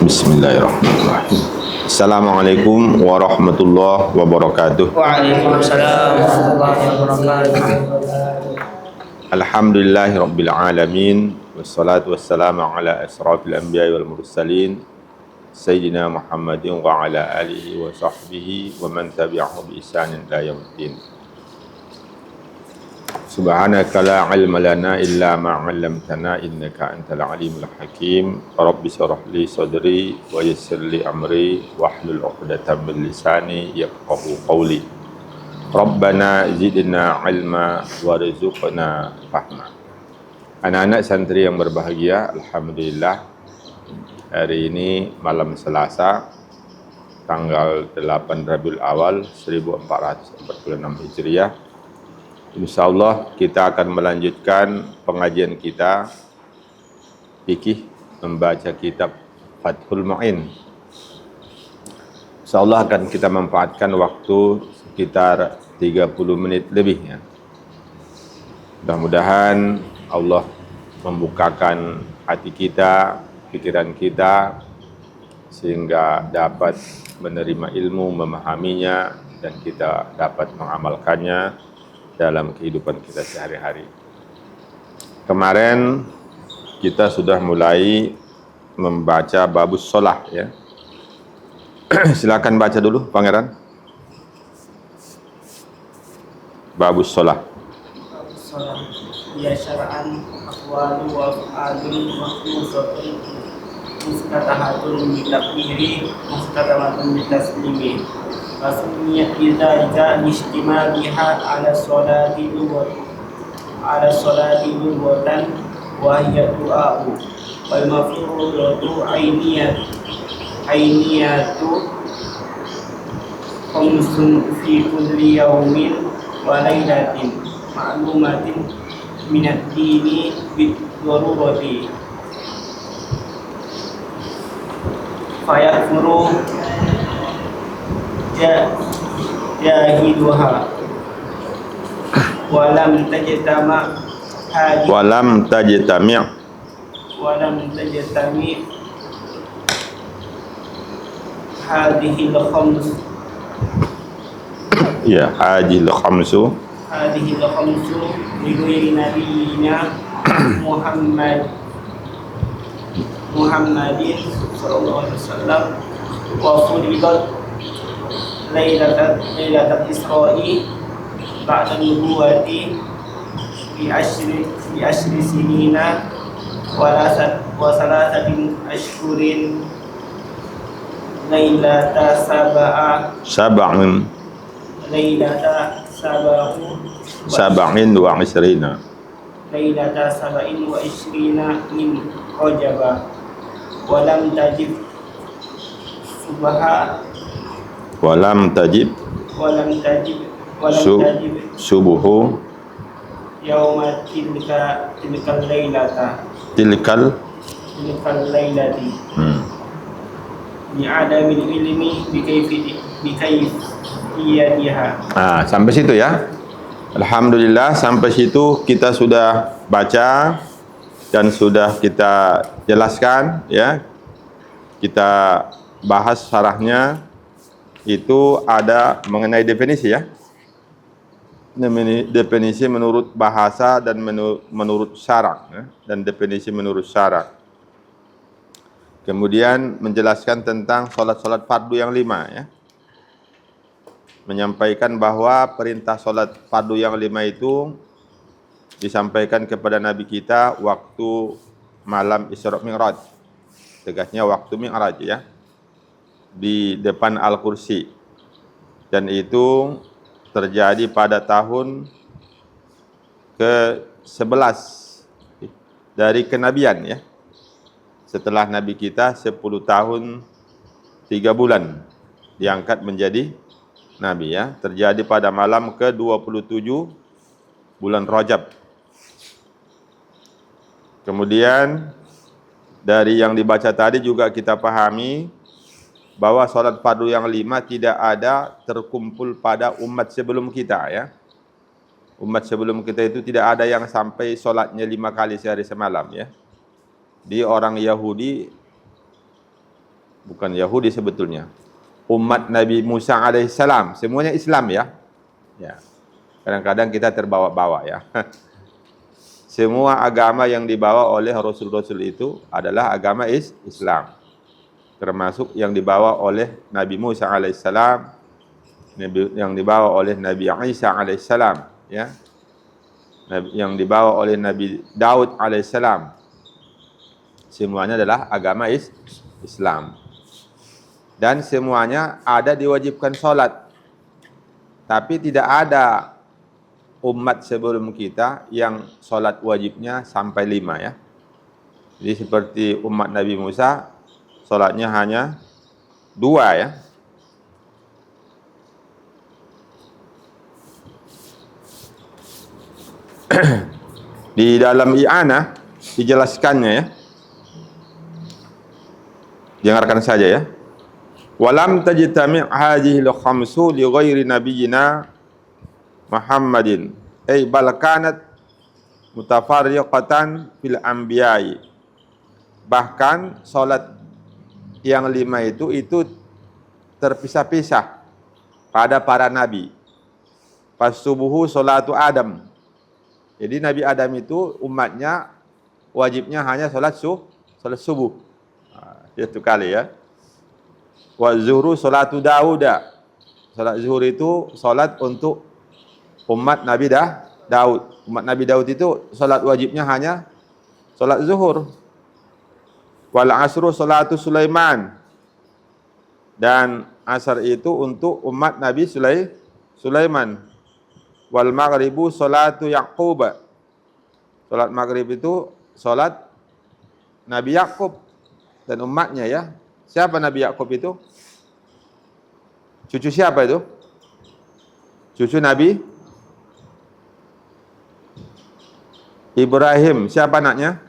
Bismillahirrahmanirrahim. Assalamualaikum warahmatullahi wabarakatuh. Waalaikumsalam warahmatullahi wabarakatuh. Alhamdulillahirabbil alamin wassalatu wassalamu ala asrafil anbiya'i wal mursalin sayyidina Muhammadin wa ala alihi wa sahbihi wa man tabi'ahu bi ihsanin ila yaumiddin. Subhanaka la ilma lana illa ma 'allamtana innaka antal alimul hakim. Rabbi shrah li sadri wa yassir li amri wahlul 'uqdatam min lisani yafqahu qawli. Rabbana zidna ilma warzuqna fahma. Anak-anak santri yang berbahagia, alhamdulillah hari ini malam Selasa tanggal 8 Rabiul Awal 1446 Hijriah. InsyaAllah kita akan melanjutkan pengajian kita fikih membaca kitab Fathul Mu'in. InsyaAllah akan kita manfaatkan waktu sekitar 30 menit lebih ya. Mudah-mudahan Allah membukakan hati kita, pikiran kita sehingga dapat menerima ilmu, memahaminya dan kita dapat mengamalkannya dalam kehidupan kita sehari-hari. Kemarin kita sudah mulai membaca babus sholah ya. Silakan baca dulu Pangeran. Babus sholah. Babus sholah. Ya syara'an aqwalu wa af'alun mahfuzatun mustatahatun bitakbiri mustatamatun bitaslimi. Fasmiyat bidzalika ijtimaliha ala sholati lughatan wa hiya du'a'u wal mafruḍatu ayniyatu khamsun fi kulli yawmin wa laylatin ma'lumatin minad dini bid-darurati fayakfuru jahiduha walam tajtami hadhil khams ya hadhil khamsu li ghairi nabiyina Muhammadin sallallahu alaihi wasallam wa furidat Lailatul Isra'i ba'da nubuwati bi asyri sinina wa salasatin ashhurin lailata sab'in wa ishrina min Rajaba walam tajib subuhu yauma tilkal lailati bi'adamil ilmi bikayfiyatiha. Sampai situ ya. Alhamdulillah sampai situ kita sudah baca dan sudah kita jelaskan ya. Kita bahas syarahnya. Itu ada mengenai definisi ya. Definisi menurut bahasa dan menurut syarak ya. Dan definisi menurut syarak. Kemudian menjelaskan tentang sholat fardu yang 5 ya. Menyampaikan bahwa perintah sholat fardu yang 5 itu disampaikan kepada Nabi kita waktu malam Isra Mi'raj. Tegasnya waktu Mi'raj ya. Di depan Al-Kursi, dan itu terjadi pada tahun ke-11 dari kenabian ya. Setelah Nabi kita 10 tahun 3 bulan diangkat menjadi Nabi ya. Terjadi pada malam ke-27 bulan Rajab. Kemudian dari yang dibaca tadi juga kita pahami bahwa sholat fardu yang 5 tidak ada terkumpul pada umat sebelum kita ya. Umat sebelum kita itu tidak ada yang sampai sholatnya 5 kali sehari semalam ya. Di orang Yahudi bukan Yahudi sebetulnya. Umat Nabi Musa alaihissalam, semuanya Islam ya. Ya. Kadang-kadang kita terbawa-bawa ya. Semua agama yang dibawa oleh Rasul-Rasul itu adalah agama Islam. Termasuk yang dibawa oleh Nabi Musa alaihissalam, yang dibawa oleh Nabi Isa alaihissalam, ya. Yang dibawa oleh Nabi Daud alaihissalam. Semuanya adalah agama Islam. Dan semuanya ada diwajibkan sholat. Tapi tidak ada umat sebelum kita yang sholat wajibnya sampai 5 ya. Jadi seperti umat Nabi Musa, sholatnya hanya 2 ya. Di dalam i'anah dijelaskannya ya. Dengarkan saja ya. Walam tajtami' hadhihi al-khamsu li ghairi nabiyyina Muhammadin ay bal kanat mutafarriqatan fil anbiya'i. Bahkan salat yang 5 itu terpisah-pisah pada para nabi. Pas subuhu salatu Adam. Jadi Nabi Adam itu umatnya wajibnya hanya salat subuh. Itu kali ya. Wa zuhru salatu Dauda. Salat zuhur itu salat untuk umat Nabi Daud. Umat Nabi Daud itu salat wajibnya hanya salat zuhur. Wal asru salatu Sulaiman. Dan asar itu untuk umat Nabi Sulaiman. Wal maghribu salatu Yaqub. Salat maghrib itu salat Nabi Yakub dan umatnya ya. Siapa Nabi Yakub itu? Cucu siapa itu? Cucu Nabi Ibrahim. Siapa anaknya?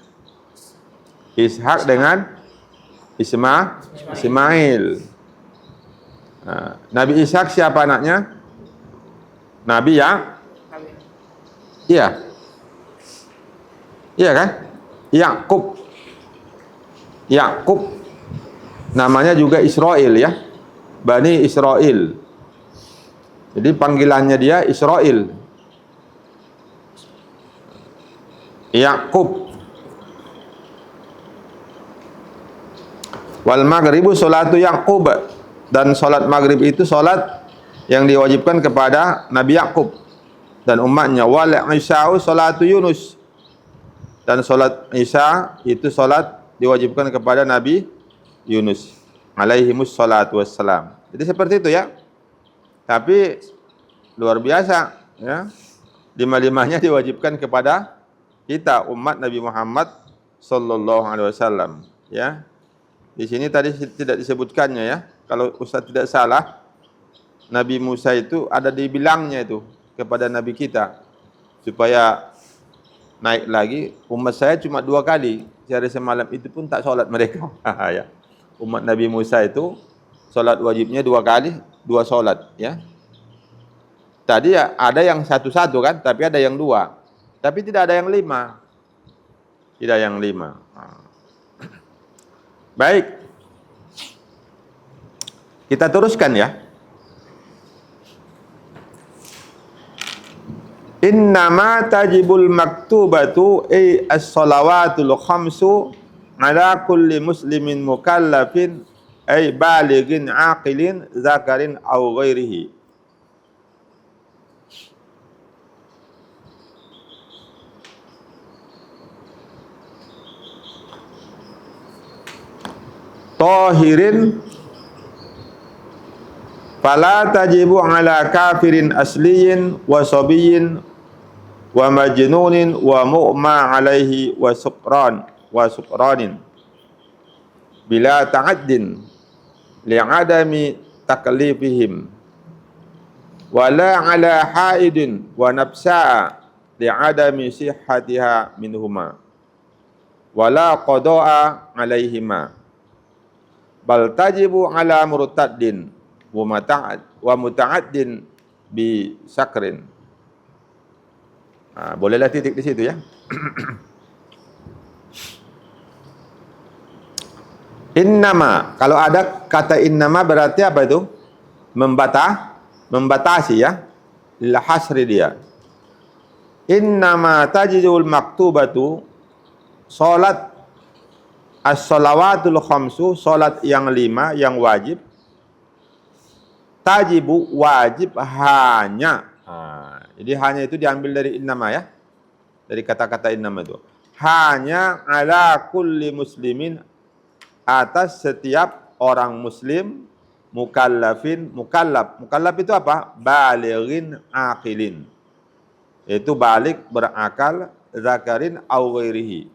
Ishak dengan Ismail. Nah, Nabi Ishak siapa anaknya? Nabi ya? Iya. Iya kan? Yakub. Yakub namanya juga Israel ya. Bani Israel. Jadi panggilannya dia Israel. Yakub. Wal maghribu salatu Yaqub. Dan salat maghrib itu salat yang diwajibkan kepada Nabi Yakub dan umatnya. Wal isya'u salatu Yunus. Dan salat Isya itu salat diwajibkan kepada Nabi Yunus alaihimus salatu wassalam. Jadi seperti itu ya. Tapi luar biasa ya. 5-5-nya diwajibkan kepada kita umat Nabi Muhammad sallallahu alaihi wasallam ya. Di sini tadi tidak disebutkannya ya. Kalau Ustaz tidak salah, Nabi Musa itu ada dibilangnya itu kepada Nabi kita supaya naik lagi. Umat saya cuma 2 kali sehari semalam, itu pun tak sholat mereka. Ya. Umat Nabi Musa itu sholat wajibnya 2 kali, 2 sholat ya. Tadi ya ada yang 1-1 kan, tapi ada yang 2. Tapi tidak ada yang 5. Tidak yang 5. Baik. Kita teruskan ya. Innama tajibul maktubatu ay as-salawatul khamsu ala kulli muslimin mukallafin ay balighin aqilin zakarin aw ghairihi. Tahirin fala tajibu ala kafirin asliyin wa sabiyin wa majnunin wa mu'ma alaihi wa sukranin bila ta'addin li'adami taklifihim wala ala haidin wa nafsa'a li'adami sihhatiha minhuma wala qada'a alaihima bal tajibu ala murtaddin wa muta'addin bi sakrin. Bolehlah titik di situ ya. Innama, kalau ada kata innama berarti apa itu? Membatasi ya. Lil hasri dia. Innama tajidul maktubatu, salat as-salawatul khamsu, salat yang 5 yang wajib, tajibu wajib hanya. Jadi hanya itu diambil dari innama ya. Dari kata-kata innama itu. Hanya ala kulli muslimin, atas setiap orang muslim, mukallafin, mukallaf. Mukallaf itu apa? Balighin aqilin. Itu balik, berakal, zakarin au ghairihi.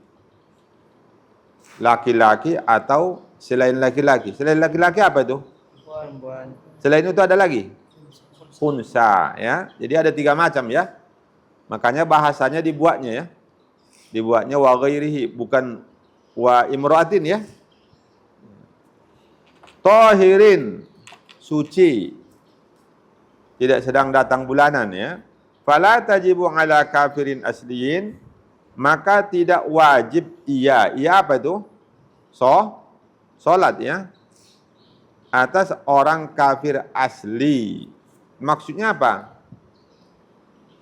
Laki-laki atau selain laki-laki. Selain laki-laki apa itu? Perempuan. Selain itu ada lagi? Unsa ya. Jadi ada 3 macam ya. Makanya bahasanya dibuatnya ya. Dibuatnya wa ghairihi, bukan wa imra'atin ya. Tahirin, suci, tidak sedang datang bulanan ya. Fala tajibu ala kafirin asliyin, maka tidak wajib ia apa itu? Salat ya, atas orang kafir asli. Maksudnya apa?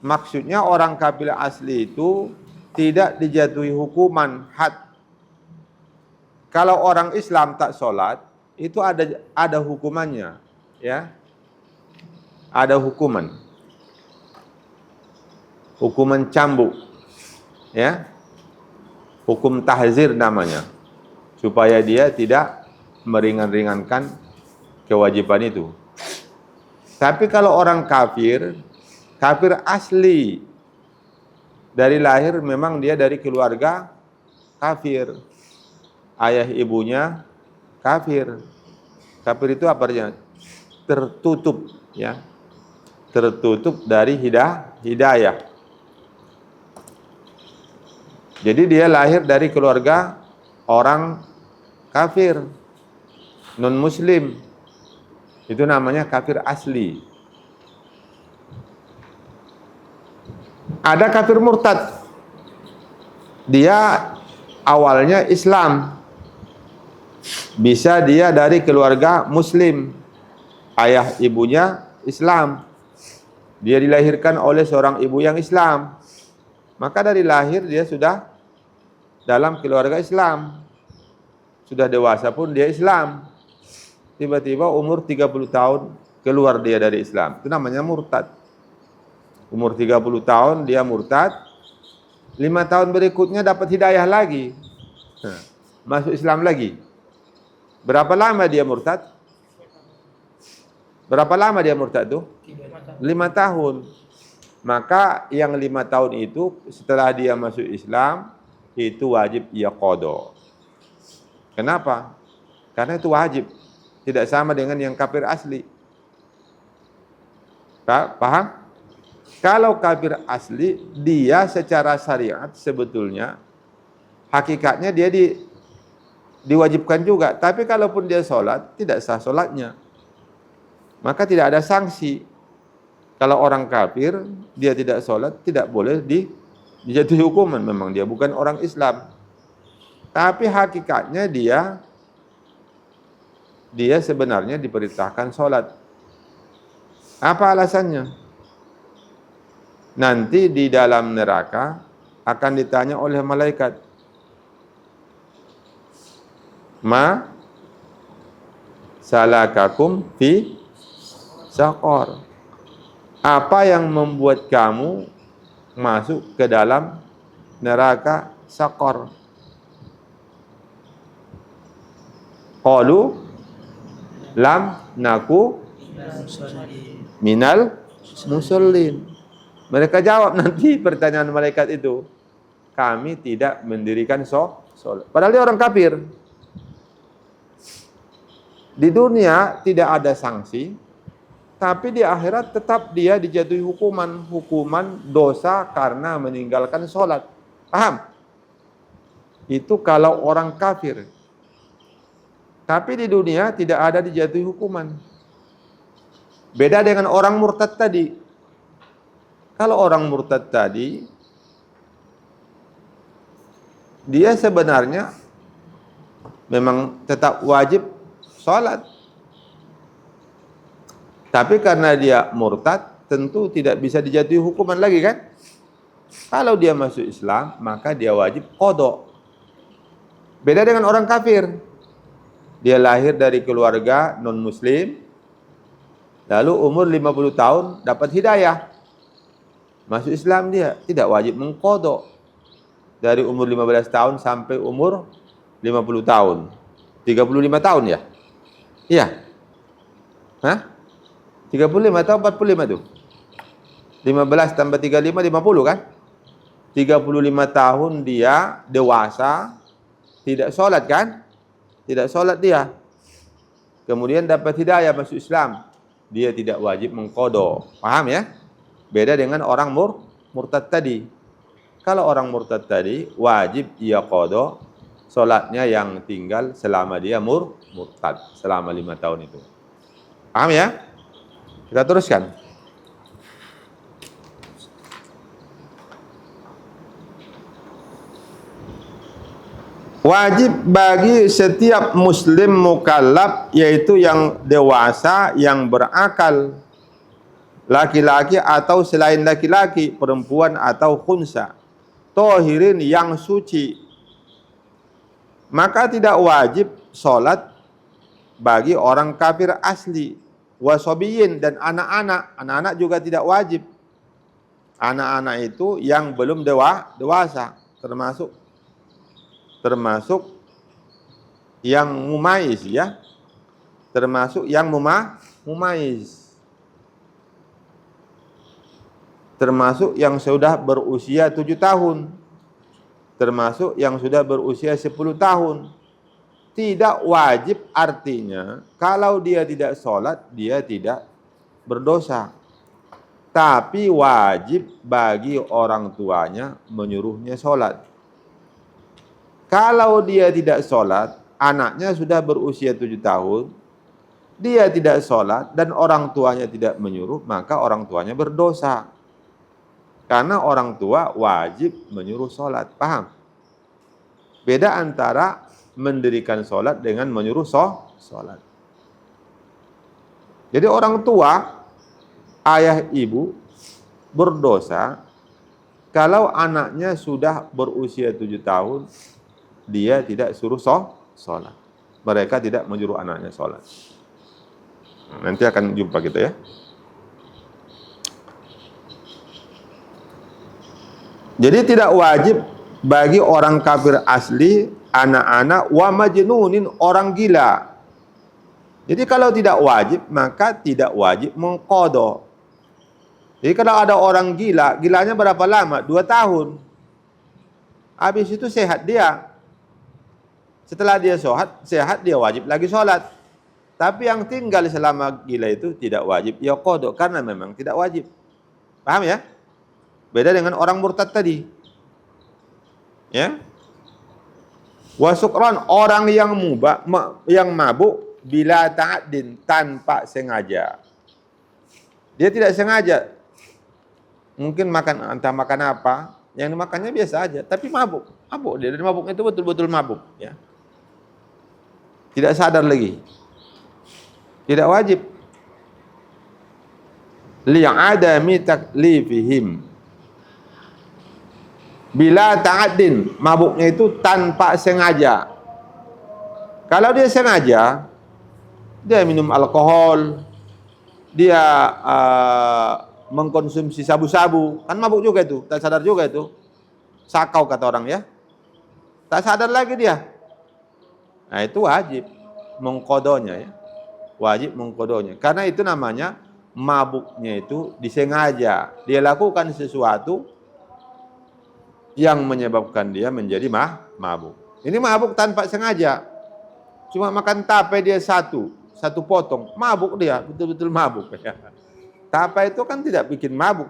Maksudnya orang kafir asli itu tidak dijatuhi hukuman had. Kalau orang Islam tak salat, itu ada hukumannya ya, ada hukuman cambuk ya, hukum tahzir namanya, supaya dia tidak meringan-ringankan kewajiban itu. Tapi kalau orang kafir asli, dari lahir memang dia dari keluarga kafir, ayah ibunya kafir. Kafir itu apa artinya? Tertutup ya. Tertutup dari hidayah. Jadi dia lahir dari keluarga orang kafir, non muslim. Itu namanya kafir asli. Ada kafir murtad. Dia awalnya Islam. Bisa dia dari keluarga muslim, ayah ibunya Islam, dia dilahirkan oleh seorang ibu yang Islam, maka dari lahir dia sudah dalam keluarga Islam, sudah dewasa pun dia Islam. Tiba-tiba umur 30 tahun keluar dia dari Islam, itu namanya murtad. Umur 30 tahun dia murtad, 5 tahun berikutnya dapat hidayah lagi, masuk Islam lagi. Berapa lama dia murtad? Berapa lama dia murtad itu? 5 tahun. Maka yang 5 tahun itu setelah dia masuk Islam, itu wajib ia qada. Kenapa? Karena itu wajib. Tidak sama dengan yang kafir asli. Paham? Kalau kafir asli, dia secara syariat sebetulnya, hakikatnya dia diwajibkan juga. Tapi kalaupun dia sholat, tidak sah sholatnya. Maka tidak ada sanksi. Kalau orang kafir, dia tidak sholat, tidak boleh dijatuhi hukuman. Memang dia bukan orang Islam. Tapi hakikatnya dia sebenarnya diperintahkan sholat. Apa alasannya? Nanti di dalam neraka akan ditanya oleh malaikat, ma salakakum fi saqar, apa yang membuat kamu masuk ke dalam neraka saqar? Qalu lam naku minal musallin. Mereka jawab nanti pertanyaan malaikat itu, kami tidak mendirikan sholat. Padahal dia orang kafir. Di dunia tidak ada sanksi, tapi di akhirat tetap dia dijatuhi hukuman dosa karena meninggalkan sholat. Paham? Itu kalau orang kafir. Tapi di dunia tidak ada dijatuhi hukuman. Beda dengan orang murtad tadi. Kalau orang murtad tadi, dia sebenarnya memang tetap wajib sholat. Tapi karena dia murtad, tentu tidak bisa dijatuhi hukuman lagi kan? Kalau dia masuk Islam, maka dia wajib qada. Beda dengan orang kafir. Dia lahir dari keluarga non-muslim, lalu umur 50 tahun dapat hidayah. Masuk Islam dia tidak wajib mengqada. Dari umur 15 tahun sampai umur 50 tahun. 35 tahun ya? Iya. Hah? 35 atau 45 tuh? 15 tambah 35, 50 kan? 35 tahun dia dewasa, tidak sholat kan? Tidak sholat dia. Kemudian dapat hidayah masuk Islam. Dia tidak wajib mengqada. Paham ya? Beda dengan orang murtad tadi. Kalau orang murtad tadi, wajib dia qada sholatnya yang tinggal selama dia murtad. Selama 5 tahun itu. Paham ya? Kita teruskan. Wajib bagi setiap muslim mukallaf, yaitu yang dewasa, yang berakal, laki-laki atau selain laki-laki, perempuan atau khunsa, tohirin yang suci. Maka tidak wajib sholat bagi orang kafir asli, wasobiyin, dan anak-anak. Anak-anak juga tidak wajib. Anak-anak itu yang belum dewasa, termasuk yang mumaiz ya, termasuk yang mumaiz, termasuk yang sudah berusia 7 tahun, termasuk yang sudah berusia 10 tahun. Tidak wajib artinya kalau dia tidak sholat dia tidak berdosa, tapi wajib bagi orang tuanya menyuruhnya sholat. Kalau dia tidak sholat, anaknya sudah berusia 7 tahun, dia tidak sholat dan orang tuanya tidak menyuruh, maka orang tuanya berdosa. Karena orang tua wajib menyuruh sholat. Paham? Beda antara mendirikan sholat dengan menyuruh sholat. Jadi orang tua, ayah ibu, berdosa kalau anaknya sudah berusia 7 tahun, dia tidak suruh sholat. Mereka tidak menyuruh anaknya sholat. Nanti akan jumpa kita ya. Jadi tidak wajib bagi orang kafir asli, anak-anak, wa majnunin, orang gila. Jadi kalau tidak wajib, maka tidak wajib mengqada. Jadi kalau ada orang gila, gilanya berapa lama? 2 tahun. Habis itu sehat dia. Setelah dia sehat, dia wajib lagi sholat. Tapi yang tinggal selama gila itu tidak wajib ya qada, karena memang tidak wajib. Paham ya? Beda dengan orang murtad tadi. Ya. Wa sukran, orang yang mabuk bila ta'addin, tanpa sengaja. Dia tidak sengaja. Mungkin entah makan apa, yang dimakannya biasa aja, tapi mabuk dia, dan mabuknya itu betul-betul mabuk ya. Tidak sadar lagi. Tidak wajib. Li'adami taklifihim. Bila ta'addin, mabuknya itu tanpa sengaja. Kalau dia sengaja, dia minum alkohol, dia mengkonsumsi sabu-sabu, kan mabuk juga itu, tak sadar juga itu. Sakau kata orang ya. Tak sadar lagi dia. Nah itu wajib mengqadanya ya. Wajib mengqadanya. Karena itu namanya mabuknya itu disengaja. Dia lakukan sesuatu yang menyebabkan dia menjadi mabuk. Ini mabuk tanpa sengaja. Cuma makan tape dia satu potong, mabuk dia, betul-betul mabuk ya. Tape itu kan tidak bikin mabuk.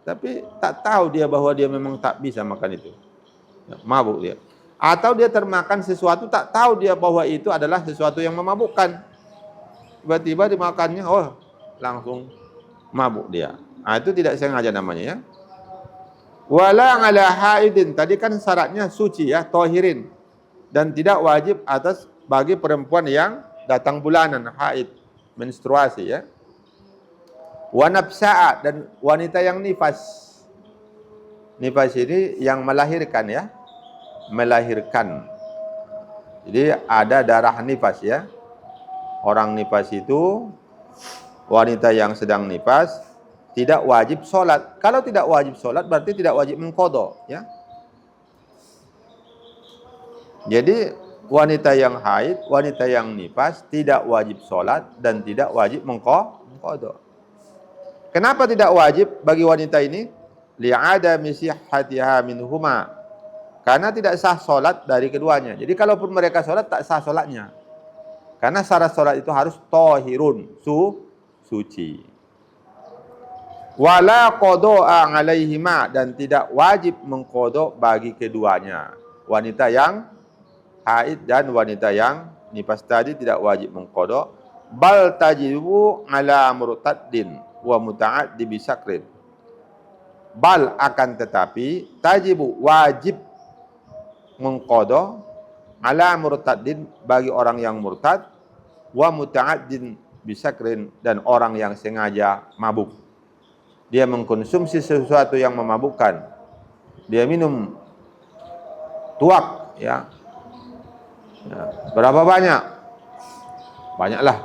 Tapi tak tahu dia bahwa dia memang tak bisa makan itu. Ya, mabuk dia. Atau dia termakan sesuatu, tak tahu dia bahwa itu adalah sesuatu yang memabukkan. Tiba-tiba dimakannya, langsung mabuk dia. Nah, itu tidak sengaja namanya ya. Wala ala haidin, tadi kan syaratnya suci ya, tohirin. dan tidak wajib atas bagi perempuan yang datang bulanan, haid, menstruasi ya. Wa nafsa'a, dan wanita yang nifas. Nifas ini yang melahirkan ya. Melahirkan. Jadi ada darah nifas ya. Orang nifas itu, wanita yang sedang nifas, tidak wajib sholat. Kalau tidak wajib sholat berarti tidak wajib mengqadha ya. Jadi wanita yang haid, wanita yang nifas tidak wajib sholat dan tidak wajib mengqadha. Kenapa tidak wajib bagi wanita ini? Li'adami sihhatiha minhuma. Karena tidak sah sholat dari keduanya. Jadi kalaupun mereka sholat, tak sah sholatnya. Karena syarat sholat itu harus tohirun, suci. Wala qadha'a 'alaihima, dan tidak wajib mengqadha bagi keduanya. Wanita yang haid dan wanita yang nifas tadi tidak wajib mengqadha. Bal tajibu 'ala murtaddin wa muta'addi bisakrin. Bal, akan tetapi, tajibu, wajib mengqadha 'ala murtaddin, bagi orang yang murtad, wa muta'addin bisakrin, dan orang yang sengaja mabuk. Dia mengkonsumsi sesuatu yang memabukkan. Dia minum tuak ya. Berapa banyak? Banyaklah.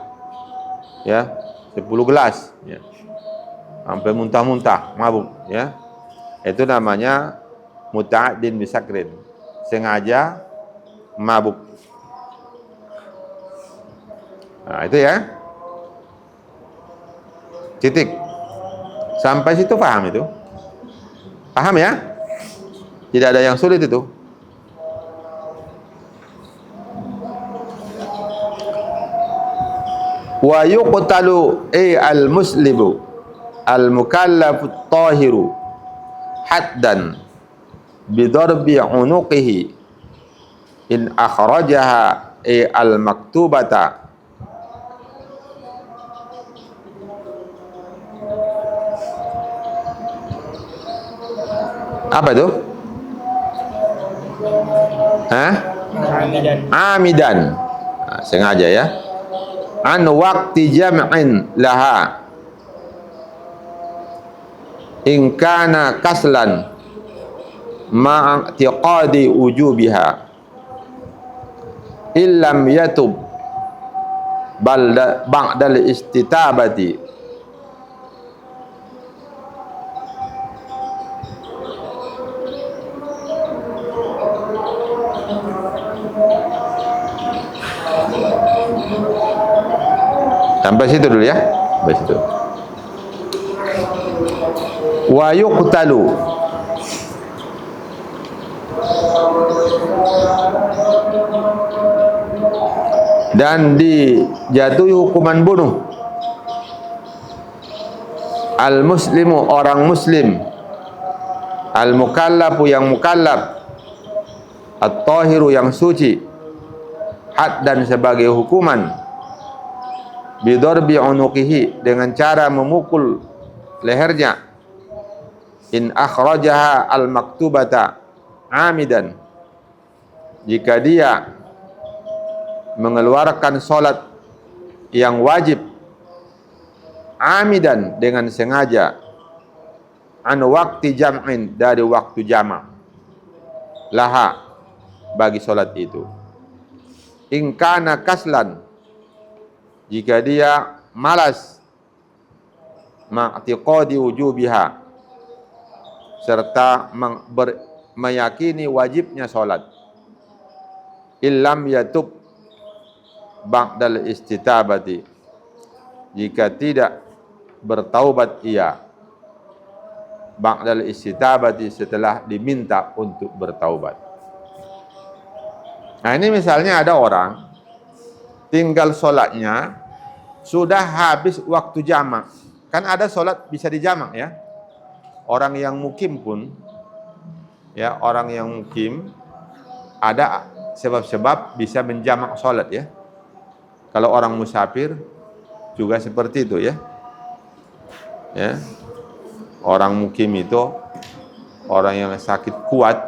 Ya, 10 gelas ya. Sampai muntah-muntah, mabuk ya. Itu namanya muta'addin bisakrin. Sengaja mabuk. Nah, itu ya. Titik. Sampai situ paham itu? Paham ya? Tidak ada yang sulit itu. Wa yuqtalu al-muslimu al-mukallafu at-tahiru haddan bidarbi unuqihi in akhrajaha al-maktubata. Apa itu? Hah? Amidan. Nah, sengaja ya. An waqti jam'in laha in kana kaslan ma'tiqadi wujubiha illam yatub ba'dal istitabati. Sampai situ dulu ya. Sampai situ. Wa yuqtalu, dan dijatuhi hukuman bunuh al-muslimu, orang muslim, al-mukallafu, yang mukallaf, at-tahiru, yang suci, haddan, sebagai hukuman, bidarbi unuqihi, dengan cara memukul lehernya, in akhrajaha al-maktubata amidan, jika dia mengeluarkan solat yang wajib, amidan, dengan sengaja, an waqti jam'in, dari waktu jama', laha, bagi solat itu, in kana kaslan, jika dia malas, ma'tiqadi wujubiha, serta meyakini wajibnya solat, illam yatub ba'dal istitabati, jika tidak bertaubat ia, ba'dal istitabati, setelah diminta untuk bertaubat. Nah, ini misalnya ada orang tinggal solatnya sudah habis waktu jamak. Kan ada solat bisa dijamak ya. Orang yang mukim pun ya, orang yang mukim ada sebab-sebab bisa menjamak solat ya. Kalau orang musafir juga seperti itu ya. Ya. Orang mukim itu orang yang sakit kuat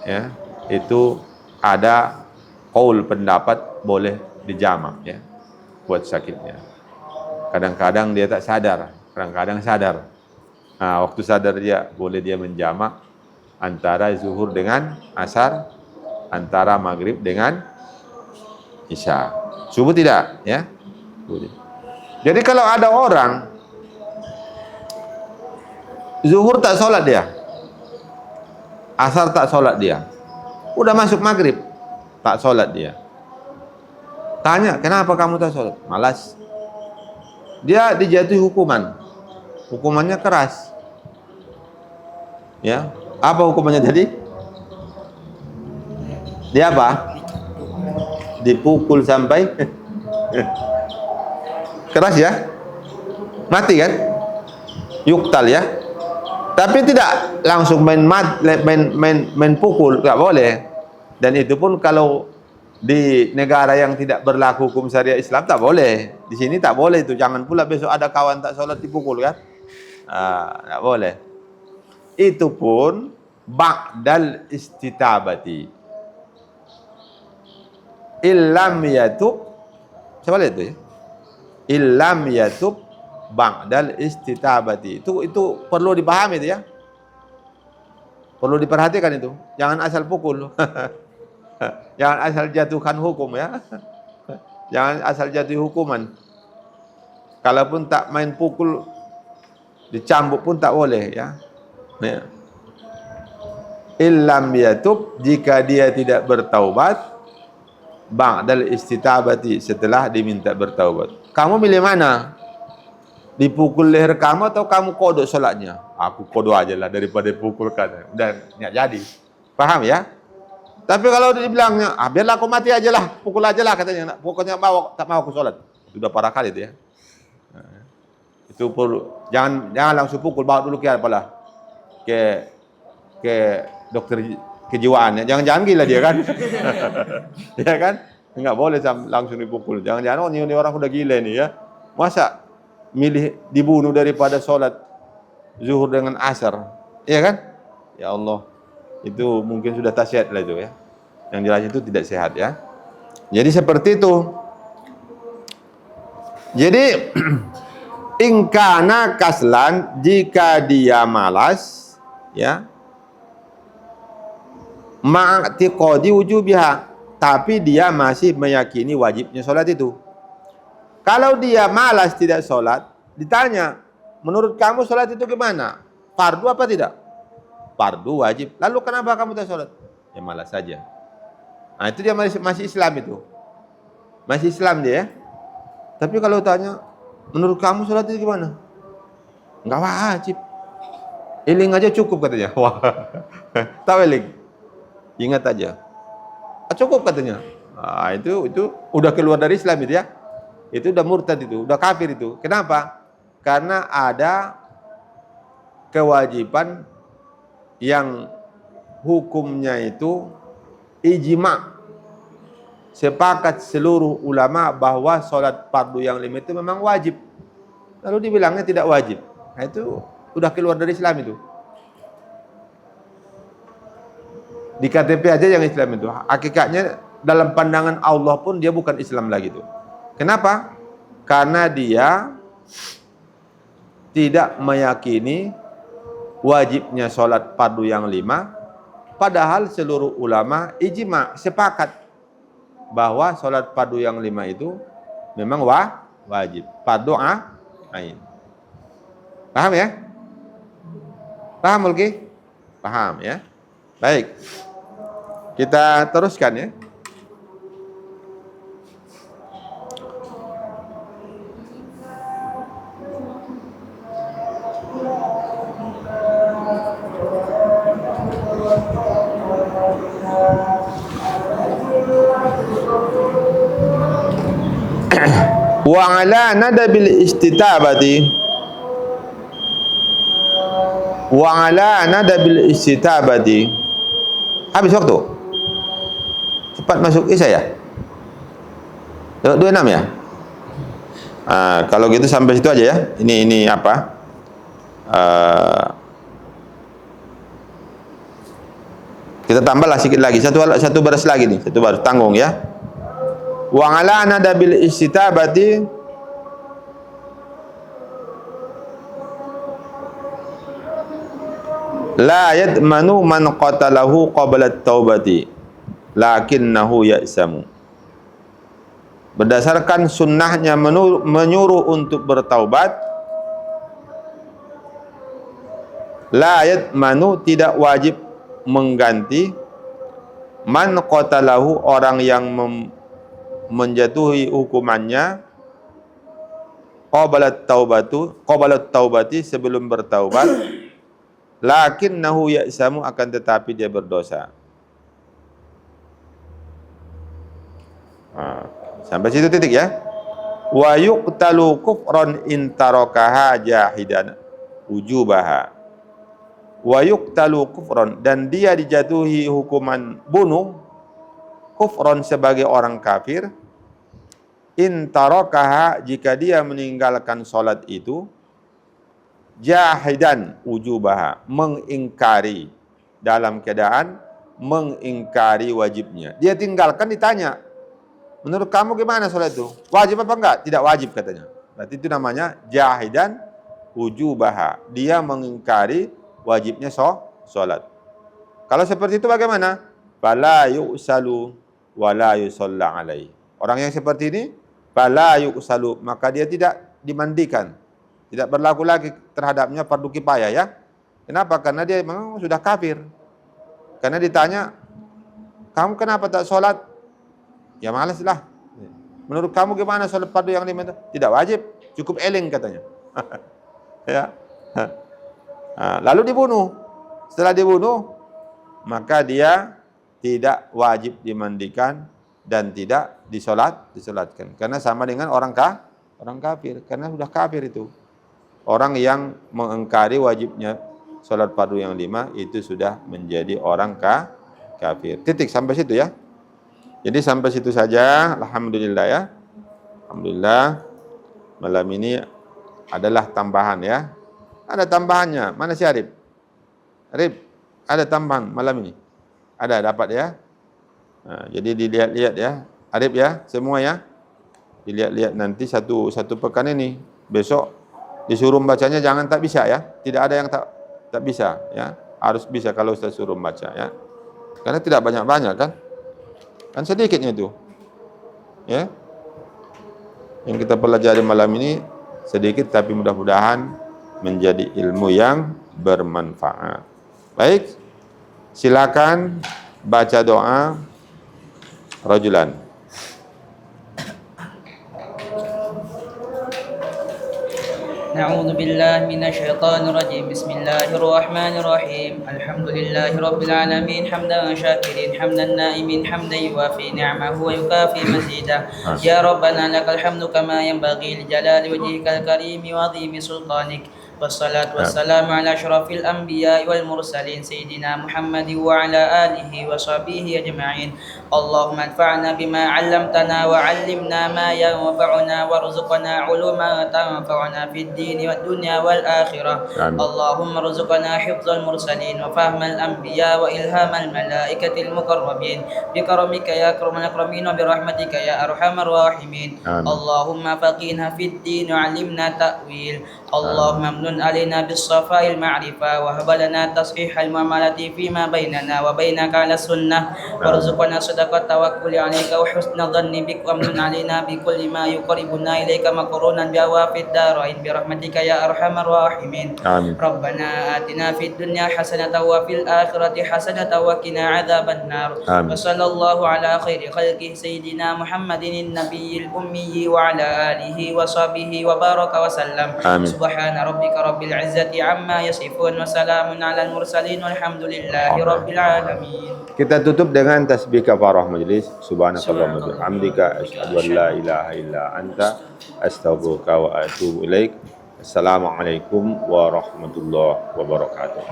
ya, itu ada qaul pendapat boleh dijamak ya buat sakitnya. Kadang-kadang dia tak sadar, kadang-kadang sadar. Nah, waktu sadar dia boleh dia menjamak antara zuhur dengan asar, antara maghrib dengan isya. Subuh tidak ya. Jadi kalau ada orang zuhur tak sholat dia, asar tak sholat dia, udah masuk maghrib tak sholat dia, tanya kenapa kamu tak sholat? Malas. Dia dijatuhi hukumannya keras ya. Apa hukumannya tadi? Dia apa? Dipukul sampai keras ya, mati kan, yuktal ya. Tapi tidak langsung main pukul, nggak boleh. Dan itu pun kalau di negara yang tidak berlaku hukum syariah Islam tak boleh. Di sini tak boleh itu. Jangan pula besok ada kawan tak sholat dipukul kan? Tak boleh. Itu pun ba'dal istitabati. Illam yatub, siapa lihat itu ya? Illam yatub ba'dal istitabati. Itu perlu dipahami itu ya. Perlu diperhatikan itu. Jangan asal pukul. Jangan asal jatuhkan hukum ya. Jangan asal jatuh hukuman. Kalaupun tak main pukul, dicambuk pun tak boleh ya. Illam yatub, jika dia tidak bertaubat, ba'dal istitabati, setelah diminta bertaubat. Kamu milih mana? Dipukul leher kamu atau kamu kodok sholatnya? Aku kodok aja lah daripada dipukulkan. Dan nggak jadi. Paham ya? Tapi kalau dibilangnya, biarlah aku mati aja lah, pukul aja lah katanya. Pokoknya tak mau aku sholat. Sudah parah kali itu ya. Itu perlu. Jangan langsung pukul, bawa dulu ke apalah. Ke dokter kejiwaan ya. Jangan gila dia kan. Ya kan? Enggak boleh langsung dipukul. Jangan ini orang udah gila nih ya. Masa milih dibunuh daripada sholat zuhur dengan asar, iya kan? Ya Allah, itu mungkin sudah tak sehat lah itu ya. Yang jelas itu tidak sehat ya. Jadi seperti itu. Jadi ingkana kaslan, jika dia malas ya, ma'tiqadi wujubiha, tapi dia masih meyakini wajibnya sholat itu. Kalau dia malas tidak sholat, ditanya, menurut kamu sholat itu gimana? Fardu apa tidak? Fardu wajib. Lalu kenapa kamu tak sholat? Ya malas saja. Nah itu dia masih Islam itu. Masih Islam dia ya. Tapi kalau tanya, menurut kamu sholat itu gimana? Enggak wajib. Iling aja cukup katanya. Wah, tahu iling? Ingat aja. Cukup katanya. Nah, itu udah keluar dari Islam itu ya. Itu udah murtad itu, udah kafir itu. Kenapa? Karena ada kewajiban yang hukumnya itu ijma'. Sepakat seluruh ulama bahwa sholat fardu yang 5 itu memang wajib. Lalu dibilangnya tidak wajib. Nah itu udah keluar dari Islam itu. Di KTP aja yang Islam itu. Hakikatnya dalam pandangan Allah pun dia bukan Islam lagi itu. Kenapa? Karena dia tidak meyakini wajibnya sholat fardu yang 5, padahal seluruh ulama ijma' sepakat bahwa sholat fardu yang 5 itu memang wajib. Fardu ain. Paham ya? Paham Mulki? Paham ya? Baik. Kita teruskan ya. Wa ala nadabil istitabati, wa ala nadabil istitabati. Habis waktu? Cepat masuk isya ya? 26 ya? Kalau gitu sampai situ aja ya. Ini apa? Kita tambahlah sedikit lagi. Satu baris lagi nih. Satu baris. Tanggung ya. Wa ala nadabil istitabati la yadmanu man qatalahu qabla at-taubati lakinnahu ya'samu. Berdasarkan sunnahnya menyuruh untuk bertaubat, la yadmanu tidak wajib mengganti man qatalahu orang yang menjatuhi hukumannya qabla taubati sebelum bertaubat, lakinnahu ya'samu akan tetapi dia berdosa. Sampai situ titik ya. Wa yuqtalu kufran in tarakaha jahidan ujubaha. Wa yuqtalu kufran, dan dia dijatuhi hukuman bunuh kufran sebagai orang kafir in tarakaha jika dia meninggalkan salat itu jahidan ujubaha, mengingkari, dalam keadaan mengingkari wajibnya. Dia tinggalkan, ditanya, menurut kamu gimana sholat itu? Wajib apa enggak? Tidak wajib katanya. Berarti itu namanya jahidan ujubaha. Dia mengingkari wajibnya sholat. Kalau seperti itu bagaimana? Fala yu'salu wa la yusalla alaihi. Orang yang seperti ini, fala yu'salu, maka dia tidak dimandikan. Tidak berlaku lagi terhadapnya fardu kifayah ya. Kenapa? Karena dia memang sudah kafir. Karena ditanya, kamu kenapa tak sholat? Ya malas lah. Menurut kamu gimana sholat fardu yang 5 itu? Tidak wajib, cukup eling katanya. Ya. Lalu dibunuh. Setelah dibunuh, maka dia tidak wajib dimandikan dan tidak disolatkan. Karena sama dengan orang kafir. Karena sudah kafir itu. Orang yang mengingkari wajibnya sholat fardu yang 5 itu sudah menjadi orang kafir. Titik sampai situ ya. Jadi sampai situ saja, alhamdulillah ya. Alhamdulillah malam ini adalah tambahan ya. Ada tambahannya. Mana si Arif? Arif, ada tambahan malam ini. Ada dapat ya. Nah, jadi dilihat-lihat ya. Arif ya, semua ya. Dilihat-lihat nanti satu pekan ini. Besok disuruh bacanya jangan tak bisa ya. Tidak ada yang tak bisa ya. Harus bisa kalau Ustaz suruh baca ya. Karena tidak banyak-banyak kan. Kan sedikitnya itu. Ya. Yang kita pelajari malam ini sedikit tapi mudah-mudahan menjadi ilmu yang bermanfaat. Baik. Silakan baca doa rajulan. نعوذ بالله من الشيطان الرجيم بسم الله الرحمن الرحيم الحمد لله رب العالمين حمدا شاكرين حمدا نائمين حمدا يوافي نعمه ويكافي مزيدا يا ربنا لك الحمد كما ينبغي لجلال وجهك الكريم وعظيم سلطانك والصلاة والسلام على أشرف الأنبياء والمرسلين سيدنا محمد وعلى آله وصحبه أجمعين اللهم انفعنا بما علمتنا وعلمنا ما ينفعنا وارزقنا علوما تنفعنا في الدين والدنيا والآخرة اللهم ارزقنا حفظ المرسلين وفهم الأنبياء وإلهام الملائكة المقربين بكرمك يا أكرم الأكرمين وبرحمتك يا أرحم الراحمين اللهم فقهنا في الدين وعلمنا تأويل اللهم امن علينا بالصفاء المعرفة وهب لنا تصحيح المعاملة فيما بيننا وبينك على السنة وارزقنا صدق التوكل عليك وحسن الظن بك وامن علينا بكل ما يقربنا إليك مقرونا بأواف الدارين برحمتك يا أرحم الراحمين ربنا آتنا في الدنيا حسنة وفي الآخرة حسنة وقنا عذاب النار وصلى الله على خير خلقه سيدنا محمد النبي الأمي وعلى آله وصحبه وبارك وسلم سبحان ربك رب العزة عما يصفون وسلام على المرسلين والحمد لله رب العالمين. Kita tutup dengan tasbih kafarah majlis. Subhanakallahumma bihamdika asyhadu an la ilaha illa anta astaghfiruka wa atubu ilaik. Assalamualaikum warahmatullahi wabarakatuh.